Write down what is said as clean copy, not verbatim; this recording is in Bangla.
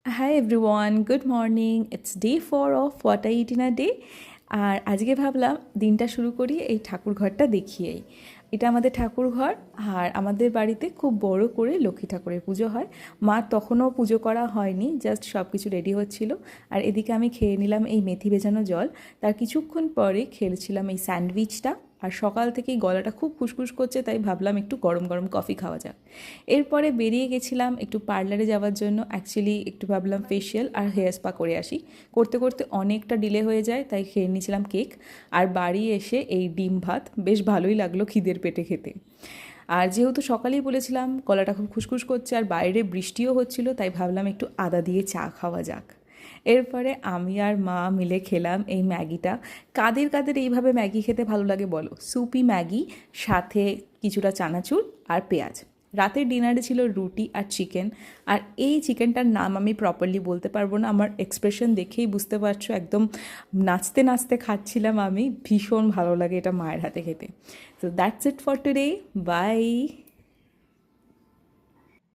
Hi everyone, good morning. It's day 4 of What I Eat in a Day. আর আজকে ভাবলাম দিনটা শুরু করি এই ঠাকুর ঘরটা দেখিয়েই। এটা আমাদের ঠাকুর ঘর। আর আমাদের বাড়িতে খুব বড় করে লক্ষ্মী ঠাকুরের পুজো হয়। মা তখনও পুজো করা হয়নি, জাস্ট সব কিছু রেডি হচ্ছিল। আর এদিকে আমি খেয়ে নিলাম এই মেথি ভেজানো জল। তার কিছুক্ষণ পরে খেয়েছিলাম এই স্যান্ডউইচটা। আর সকাল থেকেই গলাটা খুব খুসখুস করছে, তাই ভাবলাম একটু গরম গরম কফি খাওয়া যাক। এরপরে বেরিয়ে গেছিলাম একটু পার্লারে যাওয়ার জন্য। অ্যাকচুয়ালি একটু ভাবলাম ফেশিয়াল আর হেয়ার স্পা করে আসি। করতে করতে অনেকটা ডিলে হয়ে যায়, তাই খেয়ে নিয়েছিলাম কেক। আর বাড়ি এসে এই ডিম ভাত বেশ ভালোই লাগলো খিদের পেটে খেতে। আর যেহেতু সকালেই বলেছিলাম গলাটা খুব খুসখুস করছে আর বাইরে বৃষ্টিও হচ্ছিল, তাই ভাবলাম একটু আদা দিয়ে চা খাওয়া যাক। এরপরে আমি আর মা মিলে খেলাম এই ম্যাগিটা। কাদের কাদের এইভাবে ম্যাগি খেতে ভালো লাগে বলো? সুপি ম্যাগি, সাথে কিছুটা চানাচুর আর পেঁয়াজ। রাতের ডিনারে ছিল রুটি আর চিকেন। আর এই চিকেনটার নাম আমি প্রপারলি বলতে পারবো না, আমার এক্সপ্রেশন দেখেই বুঝতে পারছো, একদম নাচতে নাচতে খাচ্ছিলাম আমি। ভীষণ ভালো লাগে এটা মায়ের হাতে খেতে। তো that's it for today, by.